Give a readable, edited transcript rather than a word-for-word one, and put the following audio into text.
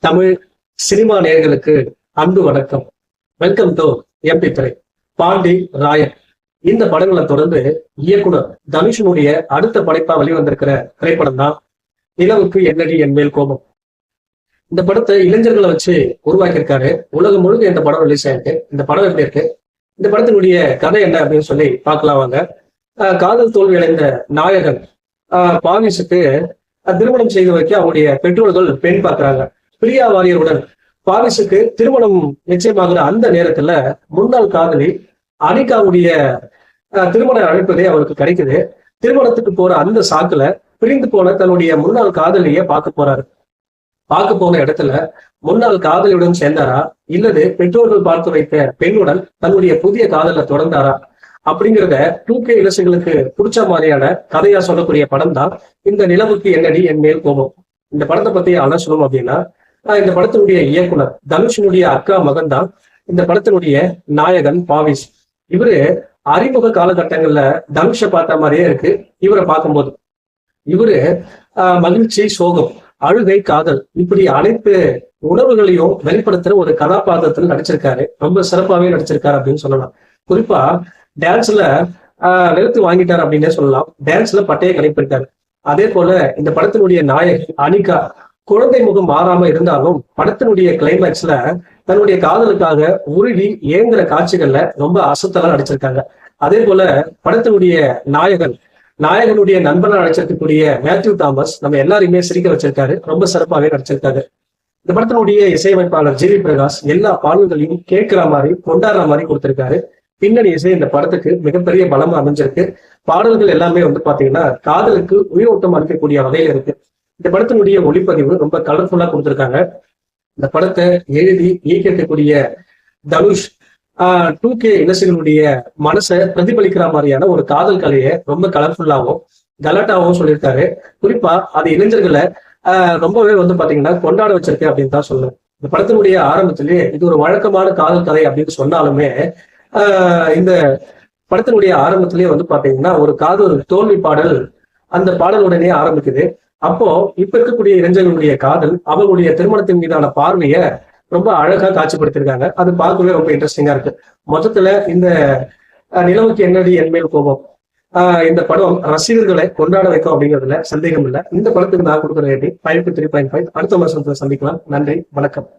Tamil cinema நேயர்களுக்கு அன்பு வணக்கம். வெல்கம் டு எம்பி திரை. பாண்டி ராயன் இந்த படங்களை தொடர்ந்து இயக்குனர் தனுஷனுடைய அடுத்த படைப்பா வெளிவந்திருக்கிற திரைப்படம் தான் நிலவுக்கு என்னடி என் மேல் கோபம். இந்த படத்தை இளைஞர்களை வச்சு உருவாக்கியிருக்காரு. உலகம் முழுக்க இந்த படம் ரிலீஸ் ஆயிருக்கு. இந்த படம் எப்படி இருக்கு, இந்த படத்தினுடைய கதை என்ன அப்படின்னு சொல்லி பார்க்கலாம் வாங்க. காதல் தோல்வி அடைந்த நாயகன் பாவிஸுக்கு திருமணம் செய்து வைக்க அவருடைய பெற்றோர்கள் பெண் பார்க்கிறாங்க. பிரியா வாரியருடன் பாவிஸுக்கு திருமணம் நிச்சயமாகிற அந்த நேரத்துல முன்னாள் காதலி அனிகாவுடைய திருமண அழைப்பதே அவருக்கு கிடைக்குது. திருமணத்துக்கு போற அந்த சாக்குல பிரிந்து போன தன்னுடைய முன்னாள் காதலிய பார்க்க போறாரு. பார்க்க போன இடத்துல முன்னாள் காதலியுடன் சேர்ந்தாரா இல்லது பெற்றோர்கள் பார்த்து வைத்த பெண்ணுடன் தன்னுடைய புதிய காதலை தொடர்ந்தாரா அப்படிங்கிறத 2K இலசுகளுக்கு பிடிச்ச மாதிரியான கதையா சொல்லக்கூடிய படம் தான் இந்த நிலவுக்கு என்னடி என் மேல் கோபம். இந்த படத்தை பத்தி அலசணும் அப்படின்னா, இந்த படத்தினுடைய இயக்குனர் தனுஷனுடைய அக்கா மகன் தான் இந்த படத்தினுடைய நாயகன் பாவிஸ். இவரு அறிமுக காலகட்டங்கள்ல தனுஷை பார்த்த மாதிரியே இருக்கு. இவரை பார்க்கும்போது இவரு மகிழ்ச்சி, சோகம், அழுகை, காதல் இப்படி அனைத்து உணர்வுகளையும் வெளிப்படுத்துற ஒரு கதாபாத்திரத்தில் நடிச்சிருக்காரு. ரொம்ப சிறப்பாவே நடிச்சிருக்காரு அப்படின்னு சொல்லலாம். குறிப்பா டான்ஸ்ல வெறுத்து வாங்கிட்டார் அப்படின்னே சொல்லலாம். டான்ஸ்ல பட்டையை கணிப்பிருக்காரு. அதே போல இந்த படத்தினுடைய நாயகி அனிகா குழந்தை முகம் மாறாம இருந்தாலும் படத்தினுடைய கிளைமேக்ஸ்ல தன்னுடைய காதலுக்காக உருகி ஏங்குற காட்சிகள்ல ரொம்ப அசத்தலா நடிச்சிருக்காங்க. அதே போல படத்தினுடைய நாயகனுடைய நண்பனா நடிச்சிருக்கக்கூடிய மேத்யூ தாமஸ் நம்ம எல்லாரையுமே சிரிக்க வச்சிருக்காரு. ரொம்ப சிறப்பாகவே நடிச்சிருக்காரு. இந்த படத்தினுடைய இசையமைப்பாளர் ஜிவி பிரகாஷ் எல்லா பாடல்களையும் கேட்கிற மாதிரி கொண்டாடுற மாதிரி கொடுத்திருக்காரு. பின்னணி இசை இந்த படத்துக்கு மிகப்பெரிய பலமா அமைஞ்சிருக்கு. பாடல்கள் எல்லாமே பாத்தீங்கன்னா காதலுக்கு உயிரோட்டம் அளிக்கக்கூடிய வகையில இருக்கு. இந்த படத்தினுடைய ஒளிப்பதிவு ரொம்ப கலர்ஃபுல்லா கொடுத்திருக்காங்க. இந்த படத்தை எழுதி இயக்கக்கூடிய தனுஷ் 2K இலசுகளுடைய மனசை பிரதிபலிக்கிற மாதிரியான ஒரு காதல் கலையை ரொம்ப கலர்ஃபுல்லாவும் கலாட்டாவும் சொல்லியிருக்காரு. குறிப்பா அது இளைஞர்களை ரொம்பவே பாத்தீங்கன்னா கொண்டாட வச்சிருக்கு அப்படின்னு தான் சொல்லுவேன். இந்த படத்தினுடைய ஆரம்பத்திலேயே இது ஒரு வழக்கமான காதல் கதை அப்படின்னு சொன்னாலுமே இந்த படத்தினுடைய ஆரம்பத்திலேயே பாத்தீங்கன்னா ஒரு காதல் தோல்வி பாடல் அந்த பாடலுடனே ஆரம்பிக்குது. அப்போ இப்ப இருக்கக்கூடிய இளைஞர்களுடைய காதல் அவங்களுடைய திருமணத்தின் மீதான பார்வைய ரொம்ப அழகா காட்சிப்படுத்திருக்காங்க. அது பார்க்கவே ரொம்ப இன்ட்ரெஸ்டிங்கா இருக்கு. மொத்தத்துல இந்த நிலவுக்கு என்னடி என் மேல் கோபம் இந்த படம் ரசிகர்களை கொண்டாட வைக்கும் அப்படிங்கிறதுல சந்தேகம் இல்லை. இந்த படத்துக்கு நான் கொடுக்குற ரேட்டிங் 5 to 3.5. அடுத்த வருஷத்துல சந்திக்கலாம். நன்றி, வணக்கம்.